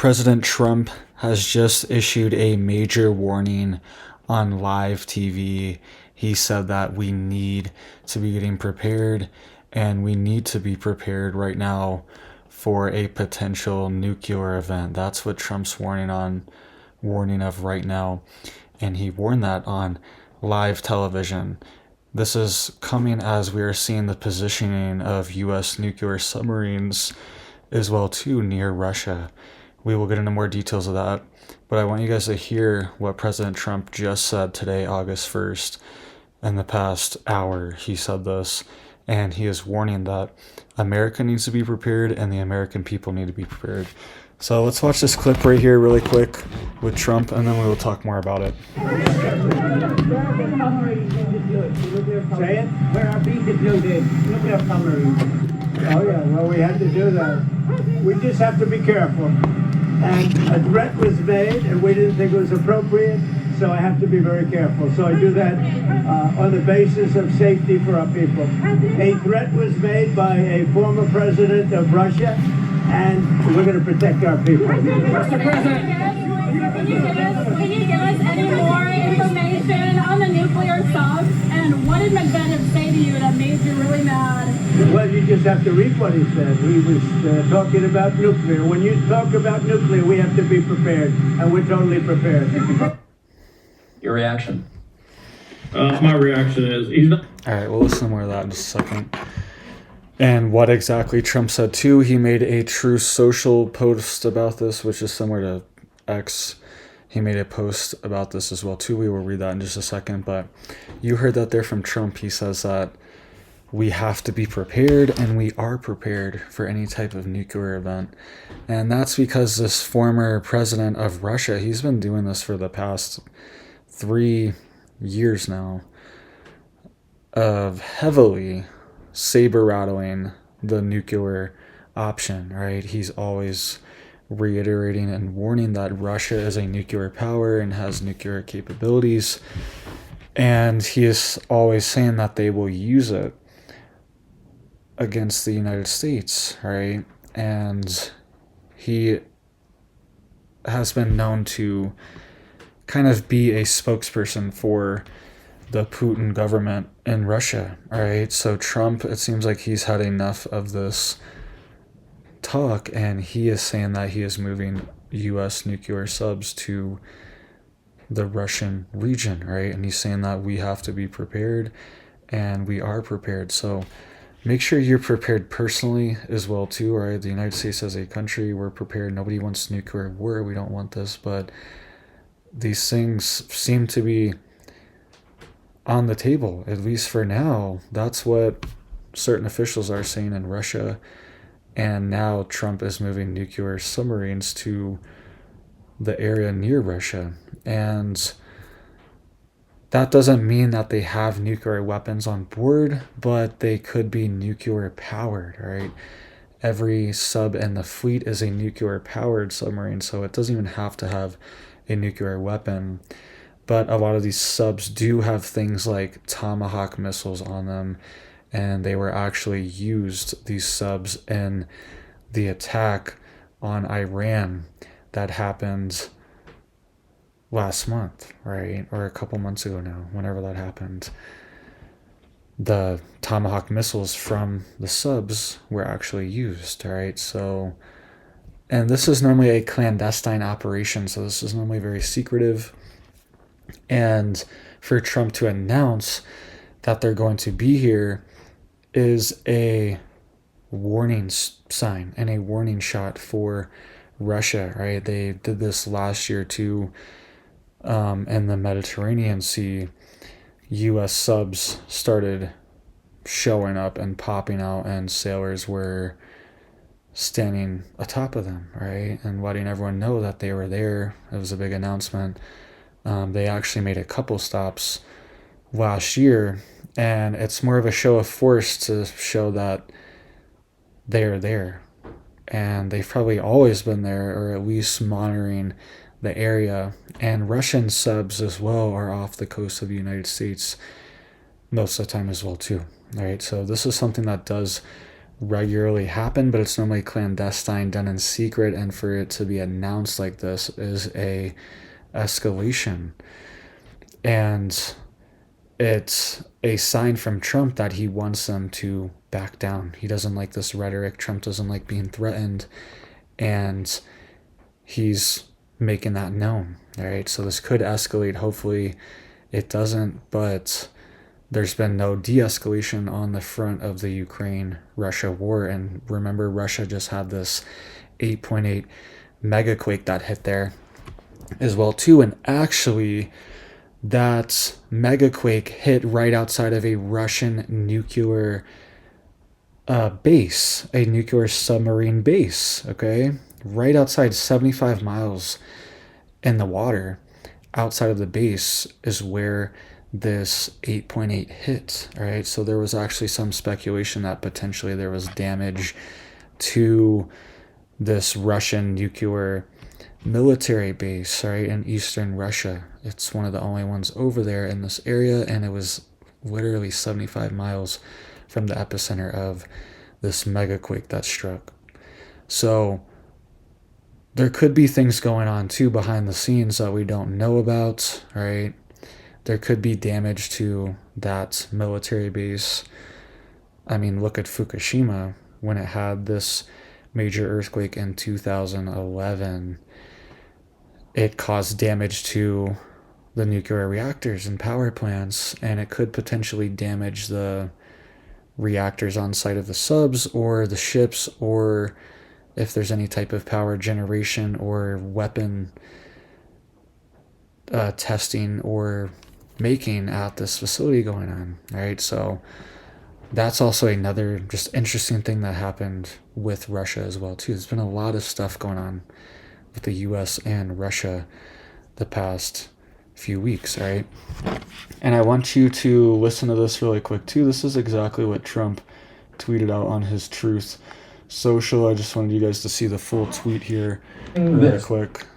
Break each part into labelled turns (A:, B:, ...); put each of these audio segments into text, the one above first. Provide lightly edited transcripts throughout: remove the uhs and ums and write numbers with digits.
A: President Trump has just issued a major warning on live TV. He said that we need to be getting prepared, and we need to be prepared right now for a potential nuclear event. That's what Trump's warning of right now. And he warned that on live television. This is coming as we are seeing the positioning of U.S. nuclear submarines as well too near Russia. We will get into more details of that, but I want you guys to hear what President Trump just said today, August 1st. In the past hour, he said this, and he is warning that America needs to be prepared and the American people need to be prepared. So let's watch this clip right here really quick with Trump, and then we will talk more about it.
B: Say it? Where are being deployed? Nuclear submarines. Oh yeah, well we had to do that. We just have to be careful. And a threat was made and we didn't think it was appropriate, so I have to be very careful. So I do that on the basis of safety for our people. A threat was made by a former president of Russia, and we're going to protect our people.
C: Mr. President, can you give us any more information on the nuclear subs, and what did Medvedev say to you that made you really mad?
B: Well, you just have to read what he said. He was talking about nuclear. When you talk about nuclear, we have to be prepared, and we're totally prepared.
D: Your reaction?
E: My reaction is he's not.
A: All right, we'll listen to more of that in just a second. And what exactly Trump said too, he made a True Social post about this, which is similar to X. He made a post about this as well too. We will read that in just a second, but you heard that there from Trump. He says that we have to be prepared, and we are prepared for any type of nuclear event. And that's because this former president of Russia, he's been doing this for the past 3 years now, of heavily saber rattling the nuclear option, right? He's always reiterating and warning that Russia is a nuclear power and has nuclear capabilities, and he is always saying that they will use it against the United States, right? And he has been known to kind of be a spokesperson for the Putin government in Russia, right? So Trump, it seems like he's had enough of this talk, and he is saying that he is moving U.S. nuclear subs to the Russian region, right? And he's saying that we have to be prepared, and we are prepared. So make sure you're prepared personally as well too, right? The United States as a country, we're prepared. Nobody wants nuclear war. We don't want this, but these things seem to be on the table, at least for now. That's what certain officials are saying in Russia. And now Trump is moving nuclear submarines to the area near Russia. And that doesn't mean that they have nuclear weapons on board, but they could be nuclear powered, right? Every sub in the fleet is a nuclear powered submarine, so it doesn't even have to have a nuclear weapon. But a lot of these subs do have things like Tomahawk missiles on them, and they were actually used, these subs, in the attack on Iran that happened last month, right? Or a couple months ago now, whenever that happened. The Tomahawk missiles from the subs were actually used, right? So, and this is normally a clandestine operation, so this is normally very secretive. And for Trump to announce that they're going to be here is a warning sign and a warning shot for Russia, right? They did this last year too, in the Mediterranean Sea. U.S. subs started showing up and popping out, and sailors were standing atop of them, right? And letting everyone know that they were there. It was a big announcement. They actually made a couple stops last year, and it's more of a show of force to show that they are there. And they've probably always been there, or at least monitoring the area. And Russian subs as well are off the coast of the United States most of the time as well too, right? So this is something that does regularly happen, but it's normally clandestine, done in secret, and for it to be announced like this is a escalation. And it's a sign from Trump that he wants them to back down. He doesn't like this rhetoric. Trump doesn't like being threatened, and he's making that known. All right, so this could escalate. Hopefully it doesn't, but there's been no de-escalation on the front of the Ukraine-Russia war. And remember, Russia just had this 8.8 megaquake that hit there as well too. And actually, that megaquake hit right outside of a Russian nuclear base, a nuclear submarine base, okay? Right outside, 75 miles in the water outside of the base is where this 8.8 hit, all right? So there was actually some speculation that potentially there was damage to this Russian nuclear military base, right, in eastern Russia. It's one of the only ones over there in this area, and it was literally 75 miles from the epicenter of this megaquake that struck. So there could be things going on too behind the scenes that we don't know about, right? There could be damage to that military base. I mean, look at Fukushima when it had this major earthquake in 2011. It caused damage to the nuclear reactors and power plants, and it could potentially damage the reactors on site of the subs or the ships, or if there's any type of power generation or weapon testing or making at this facility going on, right? So that's also another just interesting thing that happened with Russia as well too. There's been a lot of stuff going on with the US and Russia the past few weeks, right? And I want you to listen to this really quick too. This is exactly what Trump tweeted out on his Truth Social. I just wanted you guys to see the full tweet here really quick.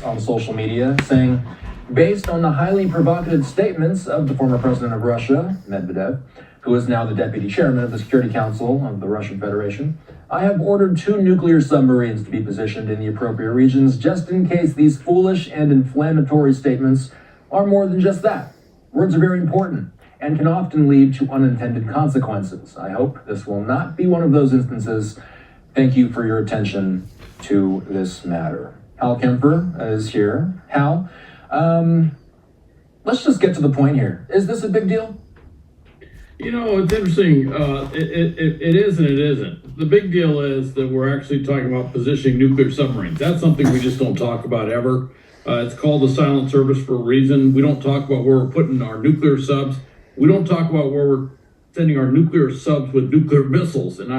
D: On social media saying, based on the highly provocative statements of the former president of Russia, Medvedev, who is now the deputy chairman of the Security Council of the Russian Federation, I have ordered 2 nuclear submarines to be positioned in the appropriate regions just in case these foolish and inflammatory statements are more than just that. Words are very important and can often lead to unintended consequences. I hope this will not be one of those instances. Thank you for your attention to this matter. Hal Kemper is here. Hal, let's just get to the point here. Is this a big deal?
E: You know, it's interesting. It is and it isn't. The big deal is that we're actually talking about positioning nuclear submarines. That's something we just don't talk about ever. It's called the silent service for a reason. We don't talk about where we're putting our nuclear subs. We don't talk about where we're sending our nuclear subs with nuclear missiles. And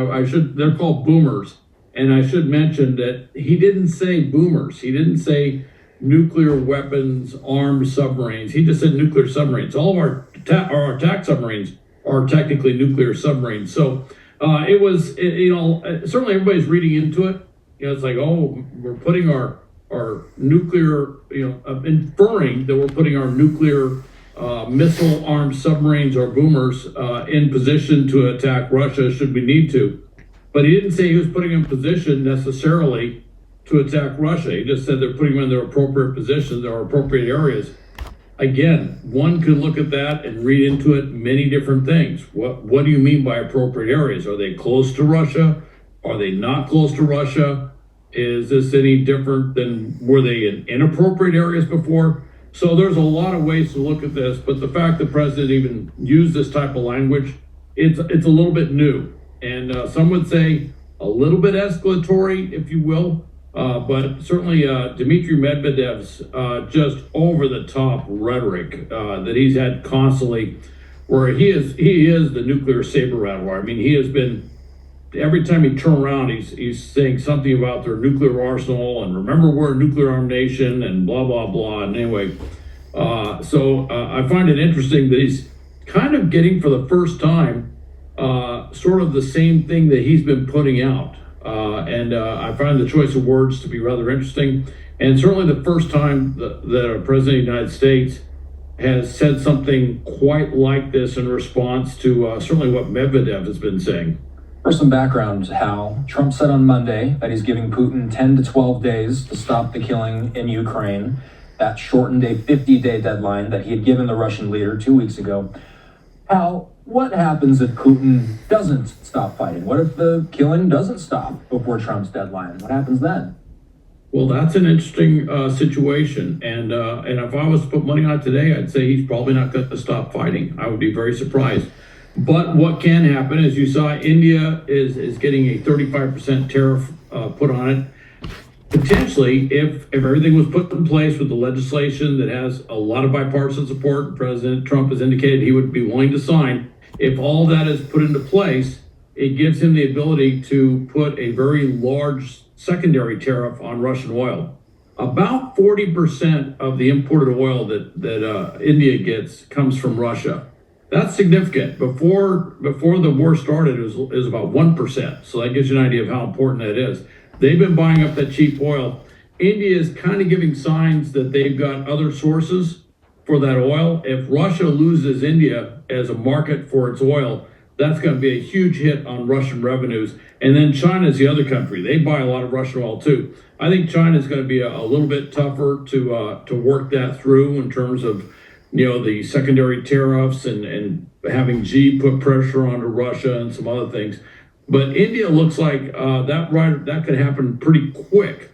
E: they're called boomers. And I should mention that he didn't say boomers. He didn't say nuclear weapons, armed submarines. He just said nuclear submarines. All of our attack submarines are technically nuclear submarines. So certainly everybody's reading into it. You know, it's like, oh, we're putting our nuclear, inferring that we're putting our nuclear missile armed submarines or boomers in position to attack Russia should we need to. But he didn't say he was putting them in position necessarily to attack Russia. He just said they're putting them in their appropriate positions or appropriate areas. Again, one can look at that and read into it many different things. What do you mean by appropriate areas? Are they close to Russia? Are they not close to Russia? Is this any different than were they in inappropriate areas before? So there's a lot of ways to look at this, but the fact the president even used this type of language, it's a little bit new. And some would say a little bit escalatory, if you will. But certainly Dmitry Medvedev's just over-the-top rhetoric that he's had constantly, where he is the nuclear saber rattler. I mean, he has been, every time he turns around, he's saying something about their nuclear arsenal, and remember we're a nuclear-armed nation, and blah, blah, blah. And anyway, so I find it interesting that he's kind of getting, for the first time, sort of the same thing that he's been putting out. And I find the choice of words to be rather interesting. And certainly the first time that a president of the United States has said something quite like this in response to certainly what Medvedev has been saying.
D: For some background, Hal, Trump said on Monday that he's giving Putin 10 to 12 days to stop the killing in Ukraine. That shortened a 50-day deadline that he had given the Russian leader 2 weeks ago. Hal, what happens if Putin doesn't stop fighting? What if the killing doesn't stop before Trump's deadline? What happens then?
E: Well, that's an interesting situation, and if I was to put money on it today, I'd say he's probably not going to stop fighting. I would be very surprised. But what can happen, as you saw, India is getting a 35% tariff put on it. Potentially, if everything was put in place with the legislation that has a lot of bipartisan support, President Trump has indicated he would be willing to sign. If all that is put into place, it gives him the ability to put a very large secondary tariff on Russian oil. About 40% of the imported oil that India gets comes from Russia. That's significant. Before the war started, it was about 1%. So that gives you an idea of how important that is. They've been buying up that cheap oil. India is kind of giving signs that they've got other sources for that oil. If Russia loses India as a market for its oil, that's going to be a huge hit on Russian revenues. And then China is the other country. They buy a lot of Russian oil too. I think China is going to be a little bit tougher to work that through in terms of the secondary tariffs and having Xi put pressure onto Russia and some other things. But India looks like that could happen pretty quick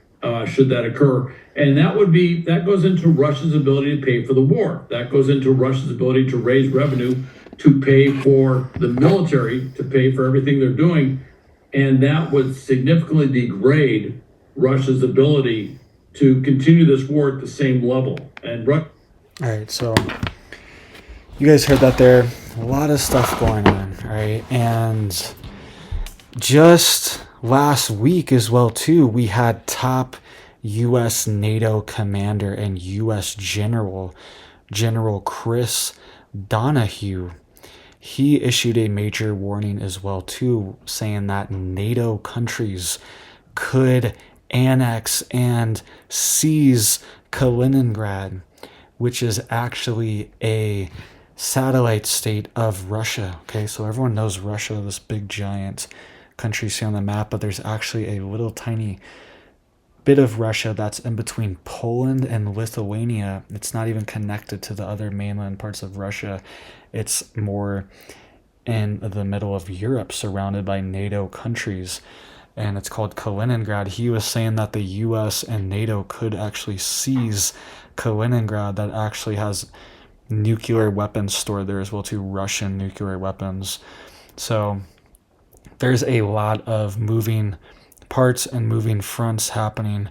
E: should that occur. And that goes into Russia's ability to pay for the war. That goes into Russia's ability to raise revenue, to pay for the military, to pay for everything they're doing. And that would significantly degrade Russia's ability to continue this war at the same level.
A: All right, so you guys heard that there. A lot of stuff going on, all right? And just last week as well, too, we had top U.S. NATO commander and U.S. General Chris Donahue. He issued a major warning as well, too, saying that NATO countries could annex and seize Kaliningrad, which is actually a satellite state of Russia. Okay, so everyone knows Russia, this big giant country you see on the map, but there's actually a little tiny bit of Russia that's in between Poland and Lithuania. It's not even connected to the other mainland parts of Russia. It's more in the middle of Europe, surrounded by NATO countries, and it's called Kaliningrad. He was saying that the US and NATO could actually seize Kaliningrad, that actually has nuclear weapons stored there as well, too, Russian nuclear weapons. So there's a lot of moving parts and moving fronts happening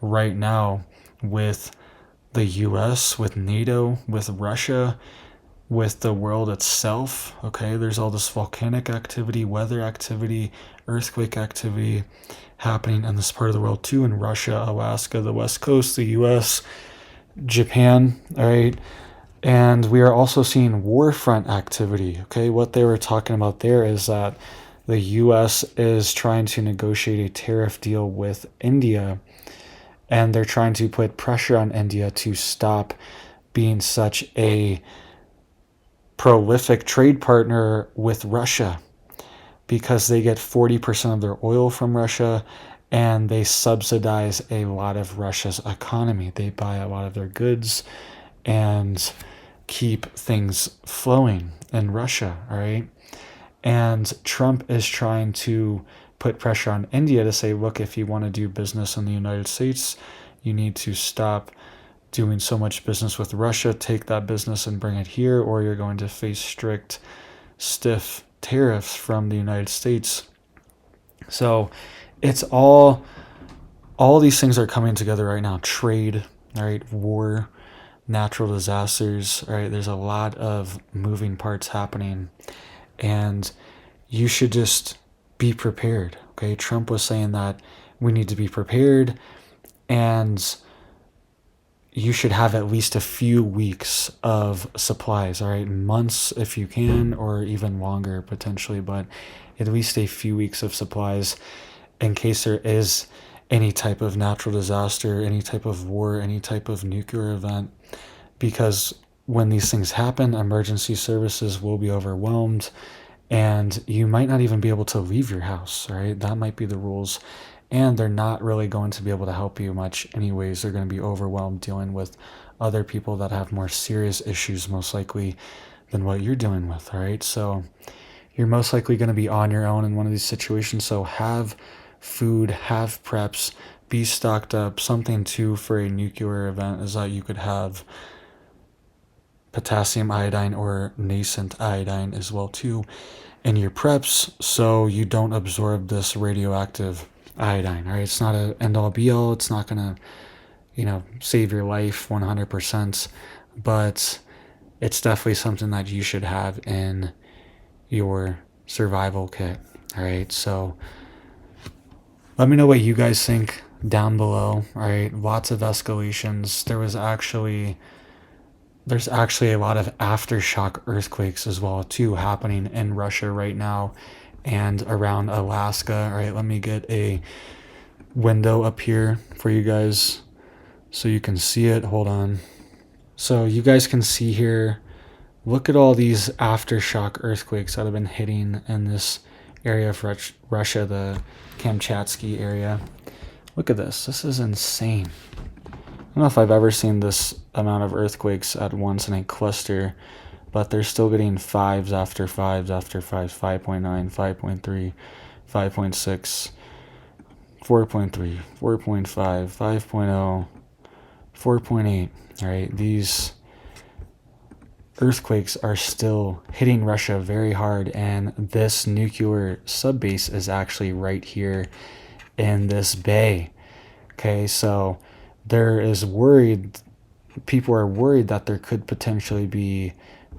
A: right now with the US, with NATO, with Russia, with the world itself. Okay, there's all this volcanic activity, weather activity, earthquake activity happening in this part of the world too, in Russia, Alaska, the West Coast, the US, Japan, all right? And we are also seeing war front activity, okay? What they were talking about there is that the US is trying to negotiate a tariff deal with India, and they're trying to put pressure on India to stop being such a prolific trade partner with Russia, because they get 40% of their oil from Russia, and they subsidize a lot of Russia's economy. They buy a lot of their goods and keep things flowing in Russia, all right? And Trump is trying to put pressure on India to say, look, if you want to do business in the United States, you need to stop doing so much business with Russia, take that business and bring it here, or you're going to face strict, stiff tariffs from the United States. So it's all these things are coming together right now. Trade, all right, war, natural disasters, all right? There's a lot of moving parts happening, and you should just be prepared, okay? Trump was saying that we need to be prepared, and you should have at least a few weeks of supplies, all right? Months if you can, or even longer potentially, but at least a few weeks of supplies in case there is any type of natural disaster, any type of war, any type of nuclear event, because when these things happen, emergency services will be overwhelmed, and you might not even be able to leave your house, right? That might be the rules. And they're not really going to be able to help you much anyways. They're going to be overwhelmed dealing with other people that have more serious issues, most likely, than what you're dealing with, all right? So you're most likely going to be on your own in one of these situations. So have food, have preps, be stocked up. Something too for a nuclear event is that you could have potassium iodine or nascent iodine as well too in your preps, so you don't absorb this radioactive iodine. All right, it's not an end all be all. It's not gonna, save your life 100%, but it's definitely something that you should have in your survival kit. All right, so let me know what you guys think down below. All right, lots of escalations. There's actually a lot of aftershock earthquakes as well too happening in Russia right now and around Alaska. All right, let me get a window up here for you guys so you can see it. Hold on. So you guys can see here, look at all these aftershock earthquakes that have been hitting in this area of Russia, the Kamchatsky area. Look at this. This is insane. I don't know if I've ever seen this amount of earthquakes at once in a cluster, but they're still getting fives after fives after fives, 5.9, 5.3, 5.6, 4.3, 4.5, 5.0, 4.8. All right, these earthquakes are still hitting Russia very hard, and this nuclear subbase is actually right here in this bay. Okay, so people are worried that there could potentially be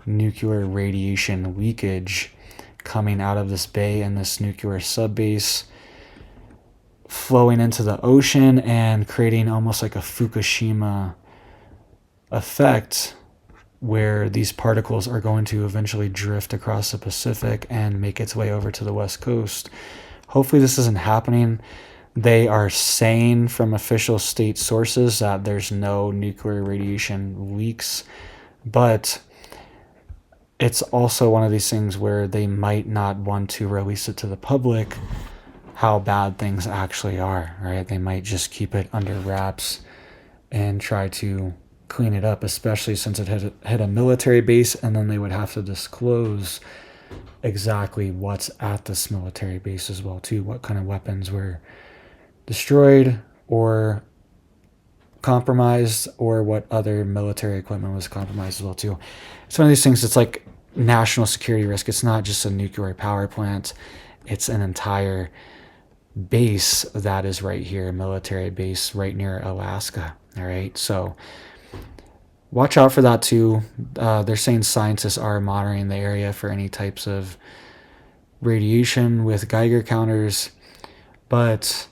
A: nuclear radiation leakage coming out of this bay and this nuclear subbase flowing into the ocean and creating almost like a Fukushima effect where these particles are going to eventually drift across the Pacific and make its way over to the West Coast. Hopefully this isn't happening. They are saying from official state sources that there's no nuclear radiation leaks, but it's also one of these things where they might not want to release it to the public how bad things actually are, right? They might just keep it under wraps and try to clean it up, especially since it hit a military base, and then they would have to disclose exactly what's at this military base as well too, what kind of weapons were destroyed or compromised, or what other military equipment was compromised as well too. It's one of these things. It's like national security risk. It's not just a nuclear power plant. It's an entire base that is right here, a military base right near Alaska. All right, so watch out for that too. They're saying scientists are monitoring the area for any types of radiation with Geiger counters, but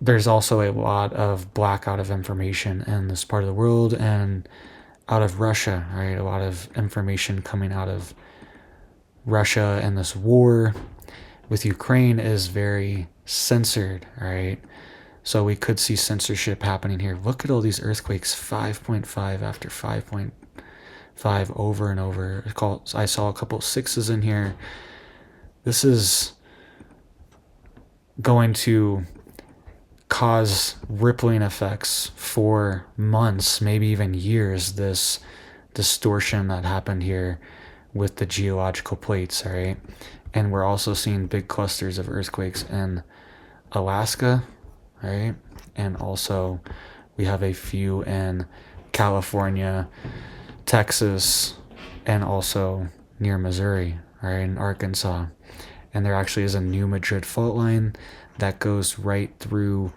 A: there's also a lot of blackout of information in this part of the world and out of Russia, right? A lot of information coming out of Russia, and this war with Ukraine is very censored, right? So we could see censorship happening here. Look at all these earthquakes, 5.5 after 5.5 over and over. I saw a couple sixes in here. This is going to cause rippling effects for months, maybe even years, this distortion that happened here with the geological plates, all right? And we're also seeing big clusters of earthquakes in Alaska, right? And also we have a few in California, Texas, and also near Missouri, right, in Arkansas. And there actually is a New Madrid fault line that goes right through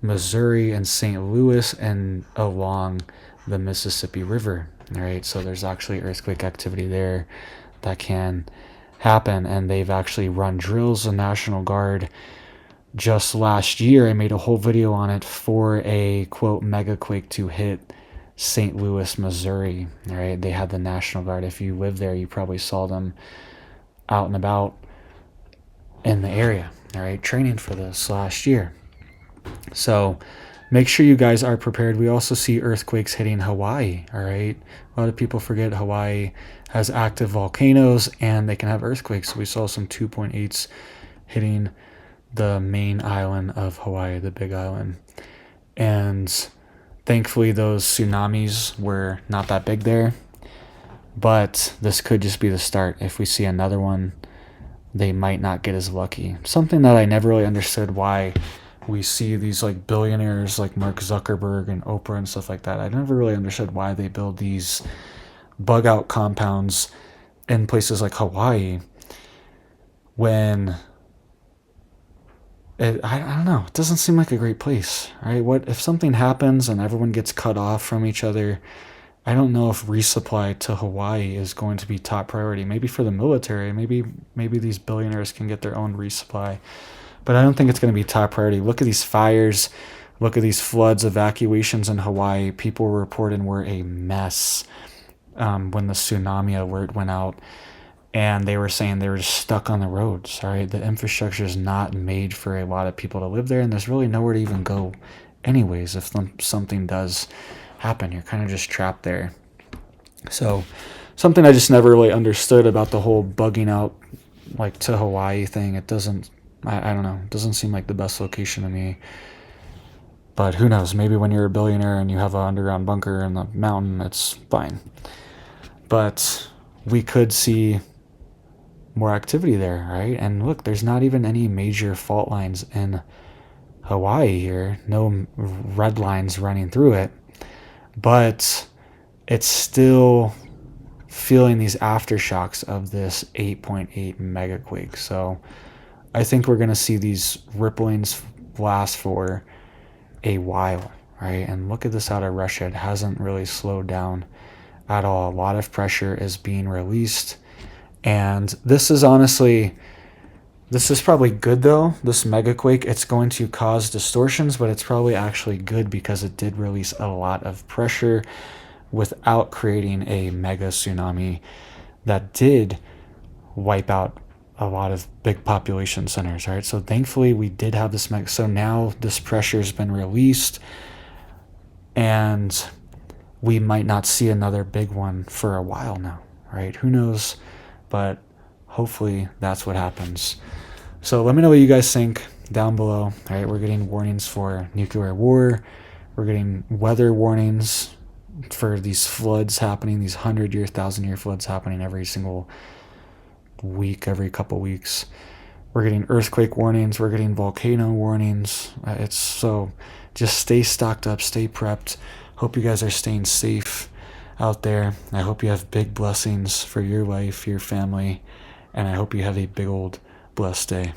A: Missouri and St. Louis and along the Mississippi River. All right, so there's actually earthquake activity there that can happen, and they've actually run drills. The National Guard just last year, I made a whole video on it, for a quote megaquake to hit St. Louis, Missouri. All right, they had the National Guard. If you live there, you probably saw them out and about in the area, all right, training for this last year. So make sure you guys are prepared. We also see earthquakes hitting Hawaii, all right? A lot of people forget Hawaii has active volcanoes and they can have earthquakes. We saw some 2.8s hitting the main island of Hawaii, the big island. And thankfully those tsunamis were not that big there. But this could just be the start. If we see another one, they might not get as lucky. Something that I never really understood, why we see these like billionaires like Mark Zuckerberg and Oprah and stuff like that. I never really understood why they build these bug out compounds in places like Hawaii when I don't know, it doesn't seem like a great place, right? What if something happens and everyone gets cut off from each other? I don't know if resupply to Hawaii is going to be top priority. Maybe for the military, maybe these billionaires can get their own resupply. But I don't think it's going to be top priority. Look at these fires. Look at these floods, evacuations in Hawaii. People reported were a mess when the tsunami alert went out. And they were saying they were just stuck on the roads, all right? The infrastructure is not made for a lot of people to live there. And there's really nowhere to even go anyways if something does happen. You're kind of just trapped there. So something I just never really understood about the whole bugging out like to Hawaii thing. It doesn't, I don't know, it doesn't seem like the best location to me. But who knows, maybe when you're a billionaire and you have an underground bunker in the mountain, it's fine. But we could see more activity there, right? And look, there's not even any major fault lines in Hawaii here. No red lines running through it. But it's still feeling these aftershocks of this 8.8 megaquake. So I think we're going to see these ripplings last for a while, right? And look at this out of Russia. It hasn't really slowed down at all. A lot of pressure is being released. And this is probably good though, this megaquake. It's going to cause distortions, but it's probably actually good because it did release a lot of pressure without creating a mega tsunami that did wipe out a lot of big population centers, right? So thankfully we did have this so now this pressure has been released and we might not see another big one for a while now, right? Who knows? But hopefully that's what happens. So let me know what you guys think down below. All right, we're getting warnings for nuclear war. We're getting weather warnings for these floods happening, these 100-year, 1,000-year floods happening every single week, every couple weeks. We're getting earthquake warnings. We're getting volcano warnings. It's so just stay stocked up, stay prepped. Hope you guys are staying safe out there. I hope you have big blessings for your life, your family, and I hope you have a big old blessed day.